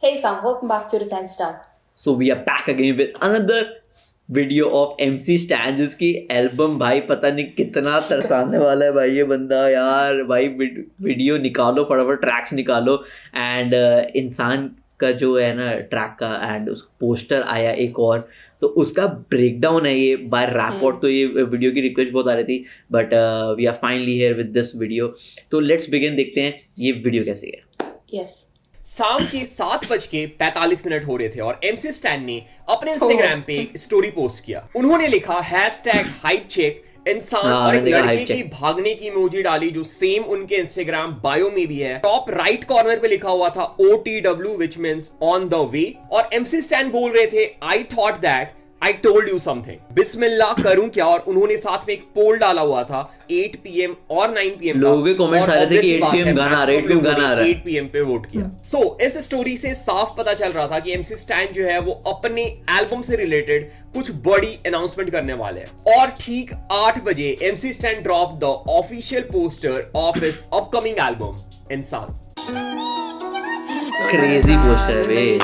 Hey fam, welcome back to the 10 Star. So we are back again with another video of MC Stan जिसकी album भाई पता नहीं कितना तरसाने वाला है भाई ये बंदा यार। भाई वीडियो निकालो फटाफट, ट्रैक्स निकालो एंड इंसान का जो है ना ट्रैक का एंड उस पोस्टर आया एक और, तो उसका ब्रेकडाउन है ये बाय रैपॉर्ट। तो ये वीडियो की रिक्वेस्ट बहुत आ रही थी but we are finally here with this video. तो लेट्स बिगिन, देखते हैं ये वीडियो कैसी है। Yes. शाम के 7:45 हो रहे थे और MC स्टैन ने अपने इंस्टाग्राम पे एक स्टोरी पोस्ट किया। उन्होंने लिखा #hypecheck इंसान और एक लड़के की भागने की इमोजी डाली जो सेम उनके इंस्टाग्राम बायो में भी है। टॉप राइट कॉर्नर पे लिखा हुआ था OTW which means on the way। और MC स्टैन बोल रहे थे I thought that I told you something, बिस्मिल्लाह करूं क्या। और उन्होंने साथ में एक पोल डाला हुआ था 8 PM और 9 PM। लोगों के कमेंट्स आ रहे थे कि 8 PM गाना आ रहा है, 8 PM गाना आ रहा है। 8 PM पे वोट किया। सो इस स्टोरी से साफ पता चल रहा था कि MC स्टैन जो है वो अपने एल्बम से रिलेटेड कुछ बड़ी अनाउंसमेंट करने वाले हैं। और ठीक 8 बजे MC stand drop the official poster of his upcoming album इंसान। क्रेजी पोस्टर है बे।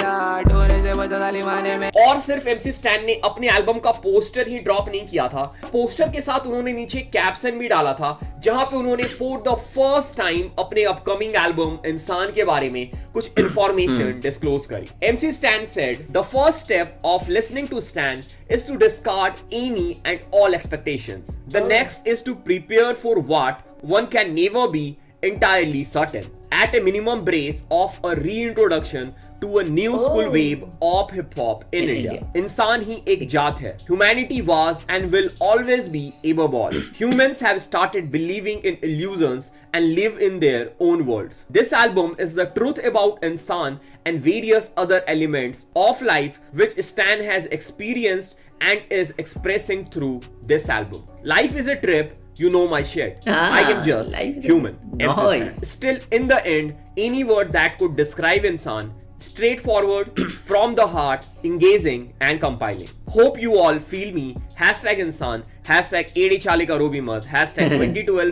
और सिर्फ MC स्टैन ने अपने एल्बम का पोस्टर ही ड्रॉप नहीं किया था, पोस्टर के साथ उन्होंने नीचे कैप्शन भी डाला था जहां पे उन्होंने फॉर द फर्स्ट टाइम अपने अपकमिंग एल्बम इंसान के बारे में कुछ इंफॉर्मेशन डिस्क्लोज करी। MC Stan said the first step of listening to Stan is to discard any and all expectations. The next is to prepare for what one can never be entirely certain. At a minimum brace of a reintroduction to a new school wave of hip hop in India. इंसान ही एक जात है. Humanity was and will always be above all. Humans have started believing in illusions and live in their own worlds. This album is the truth about insan and various other elements of life which Stan has experienced and is expressing through this album. Life is a trip. You know my shit. I am just human. Nice. Still, in the end, any word that could describe insan, straightforward, from the heart, engaging and compiling. Hope you all feel me. #insan, #AD Chale Karo Bhi Mat, #2012,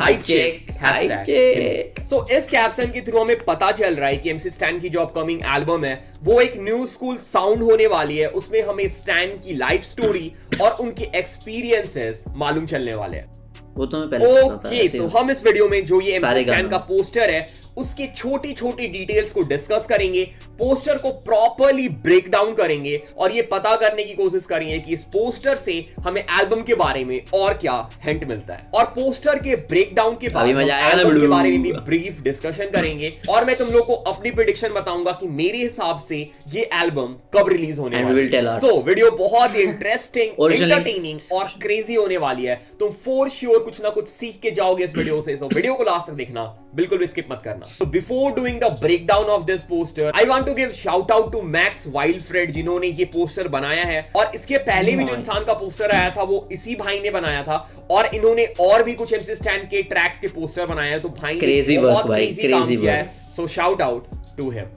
#hypecheck. So इस caption के through हमें पता चल रहा है कि MC stand की जो अपकमिंग एल्बम है वो एक न्यू स्कूल साउंड होने वाली है। उसमें हमें स्टैन की लाइफ स्टोरी और उनके एक्सपीरियंसेस मालूम चलने वाले हैं। वो तो मैं पहले सुना था। ओके, सो हम इस वीडियो में जो ये MC स्टैन का पोस्टर है उसके छोटी छोटी डिटेल्स को डिस्कस करेंगे, पोस्टर को प्रॉपर्ली ब्रेक डाउन करेंगे और ये पता करने की कोशिश करेंगे कि इस पोस्टर से हमें एल्बम के बारे में और क्या हिंट मिलता है। और पोस्टर के ब्रेक डाउन के बाद एल्बम के बारे में भी ब्रीफ डिस्कशन करेंगे और मैं तुम लोग को अपनी प्रेडिक्शन बताऊंगा कि मेरे हिसाब से ये एल्बम कब रिलीज होने वाली है। सो वीडियो बहुत ही इंटरेस्टिंग, एंटरटेनिंग और क्रेजी होने वाली है। तुम फॉर श्योर कुछ ना कुछ सीख के जाओगे इस वीडियो से। सो वीडियो को लास्ट तक देखना, बिल्कुल भी स्किप मत करना। So before doing the breakdown of this poster, I want to give shout out to Max Wildfred जिन्होंने ये पोस्टर बनाया है। और इसके पहले भी जो इंसान का पोस्टर आया था वो इसी भाई ने बनाया था और इन्होंने और भी कुछ MC स्टैन के ट्रैक्स के पोस्टर बनाए हैं। तो भाई ने बहुत क्रेजी काम किया है। So shout out to him.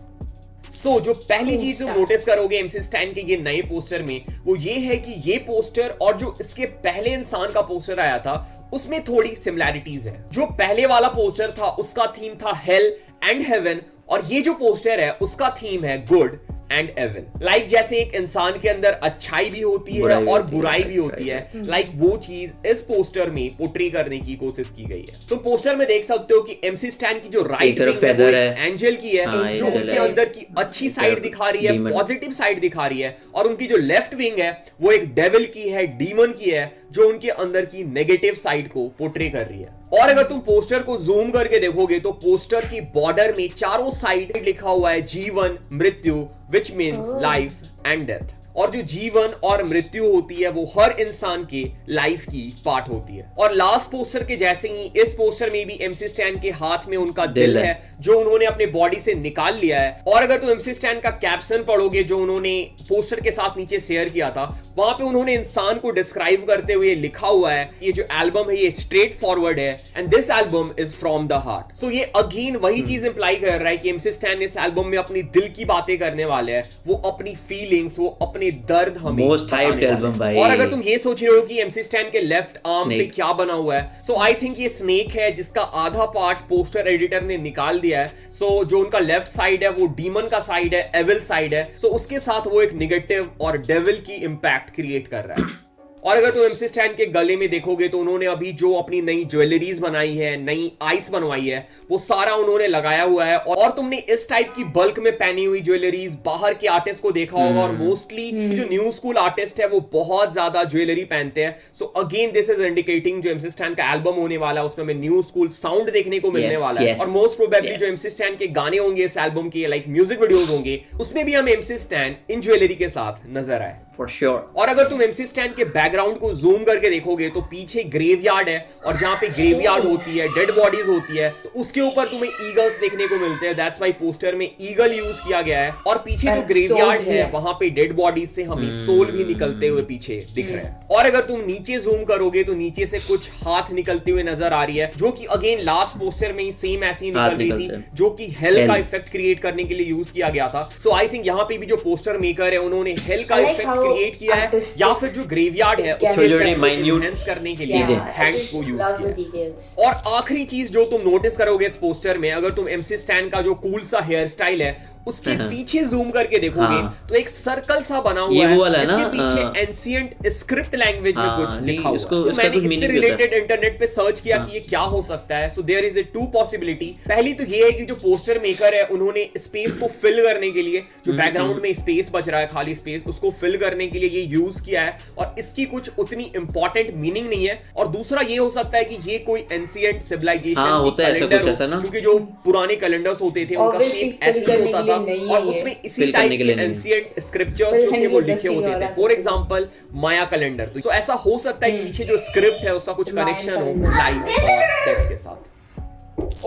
So, जो पहली चीज जो नोटिस करोगे MC स्टैन के ये नए पोस्टर में वो ये है कि ये पोस्टर और जो इसके पहले इंसान का पोस्टर आया था उसमें थोड़ी सिमिलैरिटीज है। जो पहले वाला पोस्टर था उसका थीम था हेल एंड हेवन और ये जो पोस्टर है उसका थीम है गुड एंड एविल। लाइक जैसे एक इंसान के अंदर अच्छाई भी होती है और बुराई भी होती है, लाइक वो चीज इस पोस्टर में पोर्ट्रे करने की कोशिश की गई है। तो पोस्टर में देख सकते हो कि MC स्टैन की जो राइट विंग है वो एंजल की है जो उनके अंदर की अच्छी साइड दिखा रही है, पॉजिटिव साइड दिखा रही है। और उनकी जो लेफ्ट विंग है वो एक डेविल की है, डीमन की है जो उनके अंदर की नेगेटिव साइड को पोर्ट्रे कर रही है। और अगर तुम पोस्टर को जूम करके देखोगे तो पोस्टर की बॉर्डर में चारों साइड लिखा हुआ है जीवन मृत्यु which means life and death। और जो जीवन और मृत्यु होती है वो हर इंसान के लाइफ की पार्ट होती है। और लास्ट पोस्टर के जैसे ही इस पोस्टर में भी MC स्टैन के हाथ में उनका दिल है जो उन्होंने अपने बॉडी से निकाल लिया है। और अगर तुम MC स्टैन का कैप्शन पढ़ोगे जो उन्होंने पोस्टर के साथ नीचे शेयर किया था वहां पे उन्होंने इंसान को डिस्क्राइब करते हुए लिखा हुआ है ये जो एल्बम है ये स्ट्रेट फॉरवर्ड है and this album is from the heart. So ये अगेन वही चीज इंप्लाई कर रहा है कि एमसी स्टैन इस एल्बम में अपनी दिल की बातें करने वाले हैं, वो अपनी फीलिंग्स, वो अपने दर्द हमें मोस्ट हाइप्ड एल्बम भाई। और अगर तुम ये सोच रहे हो कि एमसी स्टैन के लेफ्ट आर्म पे क्या बना हुआ है, सो आई थिंक ये स्नेक है जिसका आधा पार्ट पोस्टर एडिटर ने निकाल दिया है। सो जो उनका लेफ्ट साइड है वो डीमन का साइड है, एविल साइड है। सो उसके साथ वो एक नेगेटिव और डेविल की इंपैक्ट क्रिएट कर रहा है। और अगर तुम एमसी स्टैन के गले में देखोगे तो उन्होंने अभी जो अपनी नई ज्वेलरीज बनाई है, नई आइस बनवाई है, वो सारा उन्होंने लगाया हुआ है। और तुमने इस टाइप की बल्क में पहनी हुई ज्वेलरीज बाहर के आर्टिस्ट को देखा होगा और मोस्टली जो न्यू स्कूल आर्टिस्ट है वो बहुत ज्यादा ज्वेलरी पहनते हैं। So again this is indicating जो एमसी स्टैन का एल्बम होने वाला है उसमें हमें न्यू स्कूल साउंड देखने को मिलने वाला है। और मोस्ट प्रोबेबली जो एमसी स्टैन के गाने होंगे इस एल्बम के, लाइक म्यूजिक वीडियोस होंगे, उसमें भी हम एमसी स्टैन इन ज्वेलरी के साथ नजर आए फॉर श्योर। और अगर तुम एमसी स्टैन के बैकग्राउंड को जूम करके देखोगे तो पीछे ग्रेवयार्ड है और जहां पे ग्रेवयार्ड होती है, डेड बॉडीज होती है, तो उसके ऊपर तुम्हें ईगल्स देखने को मिलते हैं। दैट्स व्हाई पोस्टर में ईगल यूज किया गया है। और पीछे जो ग्रेवयार्ड है वहां पे डेड बॉडीज से हमें सोल भी निकलते हुए पीछे दिख रहे हैं। और अगर तुम नीचे जूम करोगे तो नीचे से कुछ हाथ निकलते हुए नजर आ रही है, जो कि अगेन लास्ट पोस्टर में ही सेम ऐसी निकल रही थी, जो कि हेल का इफेक्ट क्रिएट करने के लिए यूज किया गया था। सो आई थिंक यहाँ पे भी जो पोस्टर मेकर है उन्होंने हेल का इफेक्ट क्रिएट किया है या फिर जो ग्रेवयार्ड है उसको एनहांस करने के लिए हैंड्स को यूज किया। और आखिरी चीज जो तुम नोटिस करोगे इस पोस्टर में, अगर तुम एमसी स्टैन का जो कूल सा हेयर स्टाइल है उसके पीछे जूम करके देखोगे तो एक सर्कल सा बना हुआ है जिसके पीछे एंशिएंट स्क्रिप्ट लैंग्वेज में कुछ लिखा हुआ है। मैंने इससे रिलेटेड इंटरनेट पे सर्च किया कि ये क्या हो सकता है। So there is a two possibility. पहली तो ये है कि जो पोस्टर मेकर है उन्होंने स्पेस को फिल करने के लिए, जो बैकग्राउंड में स्पेस बच रहा है, खाली स्पेस, उसको फिल करने के लिए ये यूज किया है और इसकी कुछ उतनी इंपॉर्टेंट मीनिंग नहीं है। और दूसरा ये हो सकता है कि ये कोई एंशिएंट सिविलाइजेशन कैलेंडर हो, क्योंकि जो पुराने कैलेंडर्स होते थे उनका शेप ऐसे ही होता था और उसमें इसी टाइप के एंशिएंट स्क्रिप्चर्स जो थे वो लिखे होते थे। For example Maya calendar. तो ऐसा हो सकता है कि पीछे जो स्क्रिप्ट है उसका कुछ कनेक्शन हो लाइफ और डेथ के साथ।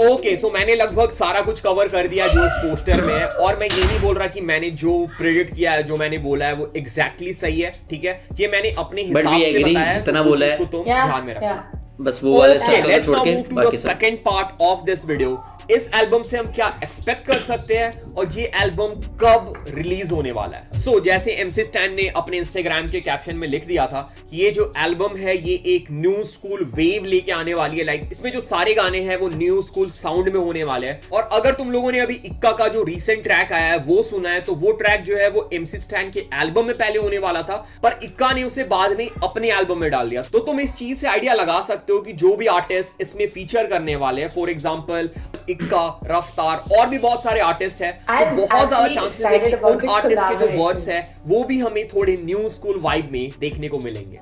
ओके, सो मैंने लगभग सारा कुछ कवर कर दिया जो इस पोस्टर में है। और मैं ये नहीं बोल रहा कि मैंने जो प्रेडिक्ट किया है, जो मैंने बोला है वो एग्जैक्टली सही है, ठीक है। ये मैंने अपने हिसाब से बताया है, जितना बोला है उसको तुम ध्यान में रखो। बस वो वाले let's now move to the second part of this video. इस एल्बम से हम क्या एक्सपेक्ट कर सकते हैं और ये एल्बम कब रिलीज होने वाला है। सो जैसे एमसी स्टैन ने अपने इंस्टाग्राम के कैप्शन में लिख दिया था कि ये जो एल्बम है ये एक न्यू स्कूल वेव लेके आने वाली है। लाइक इसमें जो सारे गाने हैं वो न्यू स्कूल साउंड में होने वाले हैं। और अगर तुम लोगों ने अभी इक्का का जो रीसेंट ट्रैक आया है वो सुना है तो वो ट्रैक जो है वो एमसी स्टैन के एल्बम में पहले होने वाला था, पर इक्का ने उसे बाद में अपने एल्बम में डाल दिया। तो तुम इस चीज से आइडिया लगा सकते हो कि जो भी आर्टिस्ट इसमें फीचर करने वाले हैं, फॉर एग्जाम्पल इक्का, रफ्तार और भी बहुत सारे आर्टिस्ट हैं, तो बहुत ज्यादा चांसेस है कि उन आर्टिस्ट के जो वर्ड्स है वो भी हमें थोड़े न्यू स्कूल वाइब में देखने को मिलेंगे।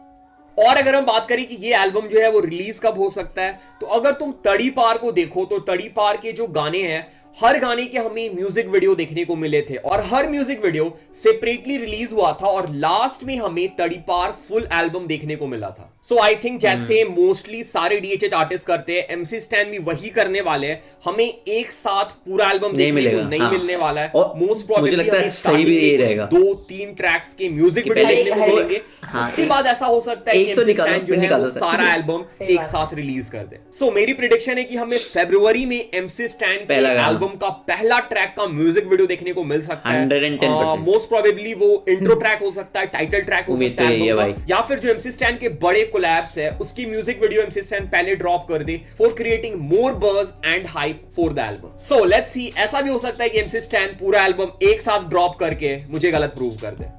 और अगर हम बात करें कि ये एल्बम जो है वो रिलीज कब हो सकता है, तो अगर तुम तड़ी पार को देखो तो तड़ी पार के जो गाने हैं हर गाने के हमें म्यूजिक वीडियो देखने को मिले थे और हर म्यूजिक वीडियो सेपरेटली रिलीज हुआ था और लास्ट में हमें तड़ी पार फुल एल्बम देखने को मिला था। सो आई थिंक जैसे मोस्टली सारे डीएचएच आर्टिस्ट करते हैं, एमसी स्टैन भी वही करने वाले हैं। हमें एक साथ पूरा एल्बम देखने को नहीं मिलने वाला है। मोस्ट प्रोबेबली हमें सही भी यही रहेगा, 2-3 ट्रैक्स के म्यूजिक वीडियो देखने को मिलेंगे। उसके बाद ऐसा हो सकता है कि एमसी स्टैन जो है वो सारा एल्बम एक साथ रिलीज कर दे। सो मेरी प्रेडिक्शन है कि हमें फरवरी में एमसी स्टैन के एल्बम का पहला ट्रैक का म्यूजिक वीडियो देखने को मिल सकता है। 110%। मोस्ट प्रोबेबली वो इंट्रो ट्रैक हो सकता है, टाइटल ट्रैक हो सकता है, या फिर जो एमसी स्टैन के बड़े कोलैब्स है उसकी म्यूजिक वीडियो एमसी स्टैन पहले ड्रॉप कर दे for creating more buzz and hype for the album. So let's see, ऐसा भी हो सकता है कि एमसी स्टैन पूरा एल्बम एक साथ ड्रॉप करके मुझे गलत प्रूव कर दे।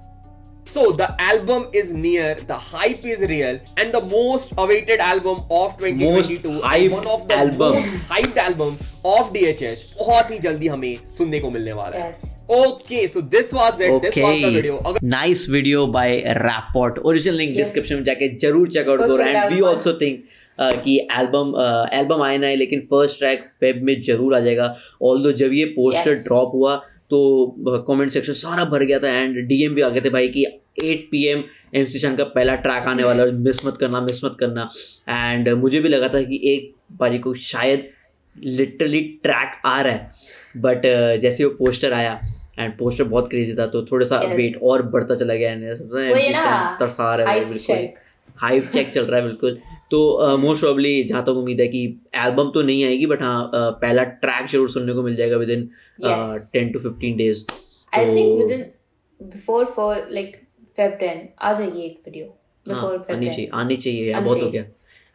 So the album is near, the hype is real, and the most awaited album of 2022, and one of the most hyped album of DHH बहुत ही जल्दी हमें सुनने को मिलने वाला है। Okay, so this was it. This was the video. Nice video by Rapport. Original link description में जाके जरूर check out करो। And we also think कि एल्बम आए ना, लेकिन फर्स्ट ट्रैक वेब में जरूर आ जाएगा। ऑल्दो जब ये पोस्टर ड्रॉप हुआ तो कमेंट सेक्शन सारा भर गया था एंड डीएम भी आ गए थे भाई कि 8 PM एमसी स्टैन का पहला ट्रैक आने वाला है, मिस मत करना। एंड मुझे भी लगा था कि एक बारी को शायद लिटरली ट्रैक आ रहा है, बट जैसे वो पोस्टर आया एंड पोस्टर बहुत क्रेजी था, तो थोड़ा सा Yes. वेट और बढ़ता चला गया। वही ना, तरसा रहा है hype बिल्कुल, check. हाइप चेक चल रहा है बिल्कुल। तो मोस्ट प्रॉब्ली जहाँ तक उम्मीद है कि एल्बम तो नहीं आएगी, बट हाँ पहला ट्रैक जरूर सुनने को मिल जाएगा with in Yes. 10 to 15 days। I think तो within before for like Feb 10 आ जाएगी एक वीडियो before Feb 10. आनी चाहिए यार, आनी बहुत हो चाहिए। गया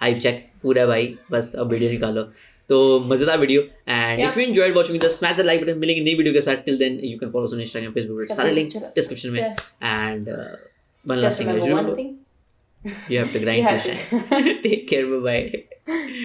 हाइप चेक पूरा है भाई, बस अब वीडियो निकालो। तो मजेदार video, and Yeah. If you enjoyed watching this smash the like button. मिलेंगे नई वीडियो के साथ, till then you can follow us on Instagram, Facebook, सारे लिंक चलो। डिस्क्रिप्शन में। Yeah. And one last Just thing, remember one thing. you have to grind You have to shine। Take care, bye bye।